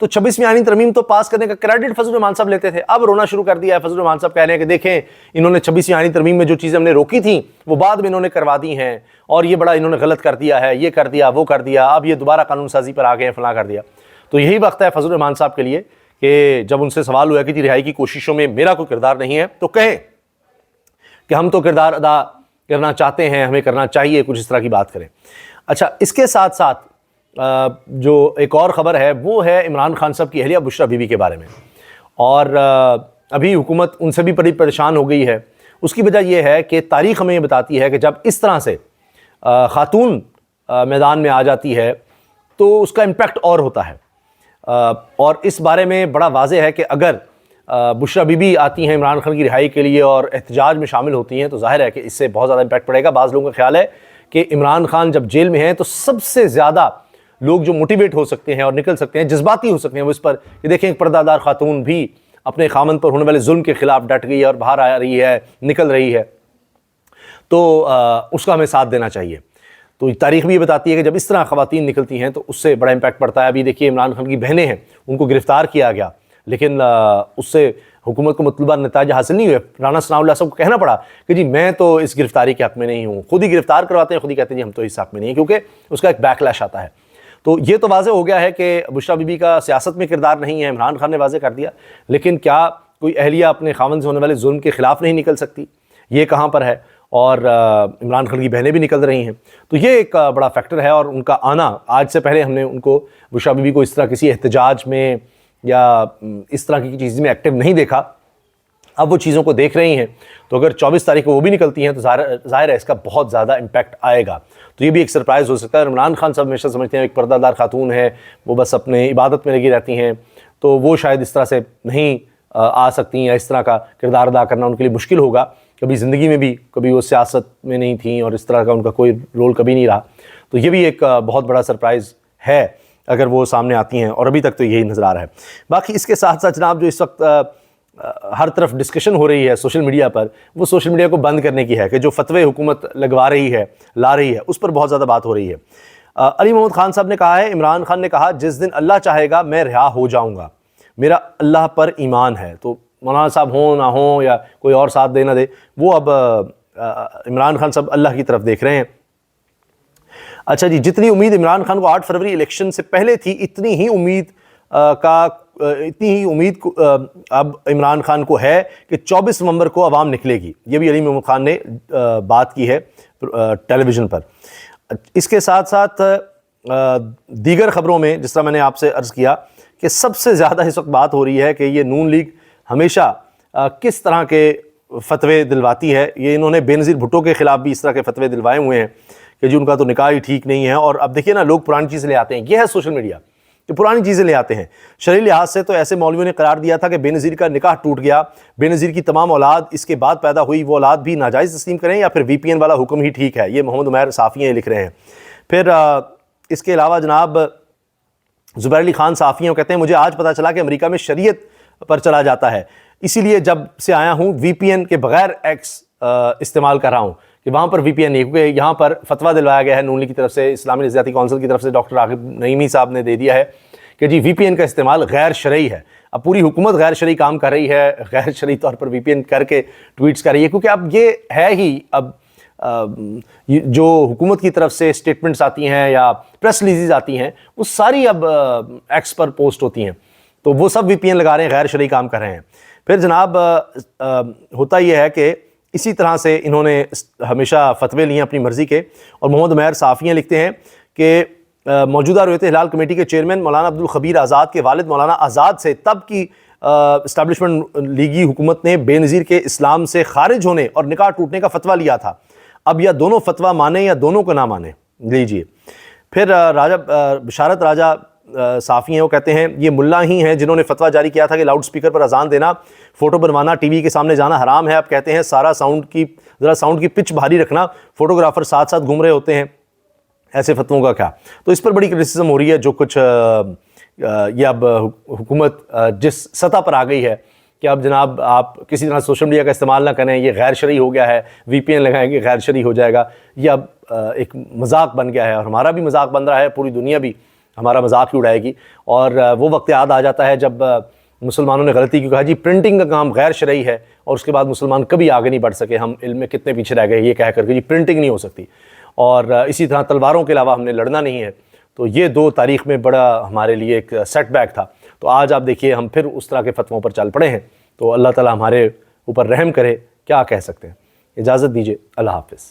تو 26ویں آئینی ترمیم تو پاس کرنے کا کریڈٹ فضل الرحمان صاحب لیتے تھے. اب رونا شروع کر دیا ہے. فضل الرحمان صاحب کہہ رہے ہیں کہ دیکھیں انہوں نے 26ویں آئینی ترمیم میں جو چیزیں ہم نے روکی تھیں وہ بعد میں انہوں نے کروا دی ہیں, اور یہ بڑا انہوں نے غلط کر دیا ہے, یہ کر دیا وہ کر دیا, اب یہ دوبارہ قانون سازی پر آ گئے ہیں, فلاں کر دیا. تو یہی وقت ہے فضل الرحمان صاحب کے لیے کہ جب ان سے سوال ہوا کہ جی رہائی کی کوششوں میں میرا کوئی کردار نہیں ہے, تو کہیں کہ ہم تو کردار ادا کرنا چاہتے ہیں, ہمیں کرنا چاہیے, کچھ اس طرح کی بات کریں. اچھا, اس کے ساتھ ساتھ جو ایک اور خبر ہے وہ ہے عمران خان صاحب کی اہلیہ بشریٰ بی بی کے بارے میں, اور ابھی حکومت ان سے بھی بڑی پریشان ہو گئی ہے. اس کی وجہ یہ ہے کہ تاریخ ہمیں یہ بتاتی ہے کہ جب اس طرح سے خاتون میدان میں آ جاتی ہے تو اس کا امپیکٹ اور ہوتا ہے, اور اس بارے میں بڑا واضح ہے کہ اگر بشریٰ بی بی آتی ہیں عمران خان کی رہائی کے لیے اور احتجاج میں شامل ہوتی ہیں تو ظاہر ہے کہ اس سے بہت زیادہ امپیکٹ پڑے گا. بعض لوگوں کا خیال ہے کہ عمران خان جب جیل میں ہیں تو سب سے زیادہ لوگ جو موٹیویٹ ہو سکتے ہیں اور نکل سکتے ہیں, جذباتی ہو سکتے ہیں, وہ اس پر کہ دیکھیں ایک پردہ دار خاتون بھی اپنے خامن پر ہونے والے ظلم کے خلاف ڈٹ گئی ہے اور باہر آ رہی ہے, نکل رہی ہے, تو اس کا ہمیں ساتھ دینا چاہیے. تو تاریخ بھی یہ بتاتی ہے کہ جب اس طرح خواتین نکلتی ہیں تو اس سے بڑا امپیکٹ پڑتا ہے. ابھی دیکھیے عمران خان کی بہنیں ہیں, ان کو گرفتار کیا گیا, لیکن اس سے حکومت کو مطلوبہ نتائج حاصل نہیں ہوئے. رانا ثناء اللہ صاحب کو کہنا پڑا کہ جی میں تو اس گرفتاری کے حق میں نہیں ہوں, خود ہی گرفتار کرواتے ہیں, خود ہی کہتے ہیں جی ہم تو اس حق میں نہیں ہیں, کیونکہ اس کا ایک بیک لیش آتا ہے. تو یہ تو واضح ہو گیا ہے کہ بشریٰ بی بی کا سیاست میں کردار نہیں ہے, عمران خان نے واضح کر دیا. لیکن کیا کوئی اہلیہ اپنے خاوند سے ہونے والے ظلم کے خلاف نہیں نکل سکتی؟ یہ کہاں پر ہے؟ اور عمران خان کی بہنیں بھی نکل رہی ہیں. تو یہ ایک بڑا فیکٹر ہے, اور ان کا آنا, آج سے پہلے ہم نے ان کو بشریٰ بی بی کو اس طرح کسی احتجاج میں یا اس طرح کی چیز میں ایکٹیو نہیں دیکھا. اب وہ چیزوں کو دیکھ رہی ہیں, تو اگر 24 تاریخ کو وہ بھی نکلتی ہیں تو ظاہر ہے اس کا بہت زیادہ امپیکٹ آئے گا. تو یہ بھی ایک سرپرائز ہو سکتا ہے. عمران خان صاحب ہمیشہ سمجھتے ہیں ایک پردہ دار خاتون ہے, وہ بس اپنے عبادت میں لگی رہتی ہیں, تو وہ شاید اس طرح سے نہیں آ سکتی, یا اس طرح کا کردار ادا کرنا ان کے لیے مشکل ہوگا. کبھی زندگی میں بھی کبھی وہ سیاست میں نہیں تھیں, اور اس طرح کا ان کا کوئی رول کبھی نہیں رہا. تو یہ بھی ایک بہت بڑا سرپرائز ہے اگر وہ سامنے آتی ہیں, اور ابھی تک تو یہی نظر آ رہا ہے. باقی اس کے ساتھ ساتھ جناب جو اس وقت ہر طرف ڈسکشن ہو رہی ہے سوشل میڈیا پر, وہ سوشل میڈیا کو بند کرنے کی ہے, کہ جو فتوے حکومت لگوا رہی ہے, لا رہی ہے, اس پر بہت زیادہ بات ہو رہی ہے. علی محمد خان صاحب نے کہا ہے, عمران خان نے کہا جس دن اللہ چاہے گا میں رہا ہو جاؤں گا, میرا اللہ پر ایمان ہے. تو مولانا صاحب ہوں نہ ہوں یا کوئی اور ساتھ دے نہ دے, وہ اب عمران خان صاحب اللہ کی طرف دیکھ رہے ہیں. اچھا جی, جتنی امید عمران خان کو 8 فروری الیکشن سے پہلے تھی, اتنی ہی امید اب عمران خان کو ہے کہ 24 نومبر کو عوام نکلے گی. یہ بھی علی محمد خان نے بات کی ہے ٹیلی ویژن پر. اس کے ساتھ ساتھ دیگر خبروں میں جس طرح میں نے آپ سے عرض کیا کہ سب سے زیادہ اس وقت بات ہو رہی ہے کہ یہ نون لیگ ہمیشہ کس طرح کے فتوے دلواتی ہے. یہ انہوں نے بے نظیر بھٹو کے خلاف بھی اس طرح کے فتوے دلوائے ہوئے ہیں کہ جی ان کا تو نکاح ہی ٹھیک نہیں ہے. اور اب دیکھیے نا, لوگ پرانی چیزیں لے آتے ہیں, یہ ہے سوشل میڈیا کہ پرانی چیزیں لے آتے ہیں. شرعی لحاظ سے تو ایسے مولویوں نے قرار دیا تھا کہ بے نظیر کا نکاح ٹوٹ گیا, بے نظیر کی تمام اولاد اس کے بعد پیدا ہوئی, وہ اولاد بھی ناجائز تسلیم کریں یا پھر وی پی این والا حکم ہی ٹھیک ہے. یہ محمد عمیر صافی لکھ رہے ہیں. پھر اس کے علاوہ جناب زبیر علی خان صافی ہیں, وہ کہتے ہیں مجھے آج پتہ چلا کہ امریکہ میں شریعت پر چلا جاتا ہے, اسی لیے جب سے آیا ہوں وی پی این کے بغیر ایکس استعمال کر رہا ہوں, کہ وہاں پر وی پی این نہیں, کیونکہ یہاں پر فتویٰ دلوایا گیا ہے نون لیگ کی طرف سے, اسلامی نظریاتی کونسل کی طرف سے ڈاکٹر راغب نعیمی صاحب نے دے دیا ہے کہ جی وی پی این کا استعمال غیر شرعی ہے. اب پوری حکومت غیر شرعی کام کر رہی ہے, غیر شرعی طور پر وی پی این کر کے ٹویٹس کر رہی ہے, کیونکہ اب یہ ہے ہی, اب جو حکومت کی طرف سے اسٹیٹمنٹس آتی ہیں یا پریس ریلیزز آتی ہیں وہ ساری اب ایکس پر پوسٹ ہوتی ہیں, تو وہ سب وی پی این لگا رہے ہیں, غیر شرعی کام کر رہے ہیں. پھر جناب ہوتا یہ ہے کہ اسی طرح سے انہوں نے ہمیشہ فتوے لیے اپنی مرضی کے. اور محمد عمیر صافی لکھتے ہیں کہ موجودہ رویت ہلال کمیٹی کے چیئرمین مولانا عبدالخبیر آزاد کے والد مولانا آزاد سے تب کی اسٹیبلشمنٹ لیگی حکومت نے بے نظیر کے اسلام سے خارج ہونے اور نکاح ٹوٹنے کا فتویٰ لیا تھا. اب یا دونوں فتویٰ مانیں یا دونوں کو نہ مانیں. لیجیے پھر بشارت راجہ صافی ہیں, وہ کہتے ہیں یہ ملا ہی ہیں جنہوں نے فتویٰ جاری کیا تھا کہ لاؤڈ سپیکر پر اذان دینا, فوٹو بنوانا, ٹی وی کے سامنے جانا حرام ہے. اب کہتے ہیں ذرا ساؤنڈ کی پچ بھاری رکھنا, فوٹوگرافر ساتھ ساتھ گھوم رہے ہوتے ہیں, ایسے فتووں کا کیا. تو اس پر بڑی کرٹیسزم ہو رہی ہے. جو کچھ یہ اب حکومت جس سطح پر آ گئی ہے کہ اب جناب آپ کسی طرح سوشل میڈیا کا استعمال نہ کریں, یہ غیر شرعی ہو گیا ہے, وی پی این لگائیں گے غیر شرعی ہو جائے گا, یہ اب ایک مذاق بن گیا ہے, اور ہمارا بھی مذاق بن رہا ہے, پوری دنیا بھی ہمارا مذاق ہی اڑائے گی. اور وہ وقت یاد آ جاتا ہے جب مسلمانوں نے غلطی کی کہا جی پرنٹنگ کا کام غیر شرعی ہے، اور اس کے بعد مسلمان کبھی آگے نہیں بڑھ سکے. ہم علم میں کتنے پیچھے رہ گئے یہ کہہ کر کے جی پرنٹنگ نہیں ہو سکتی. اور اسی طرح تلواروں کے علاوہ ہم نے لڑنا نہیں ہے. تو یہ 2 تاریخ میں بڑا ہمارے لیے ایک سیٹ بیک تھا. تو آج آپ دیکھیے ہم پھر اس طرح کے فتووں پر چل پڑے ہیں. تو اللہ تعالی ہمارے اوپر رحم کرے، کیا کہہ سکتے ہیں. اجازت دیجیے، اللہ حافظ.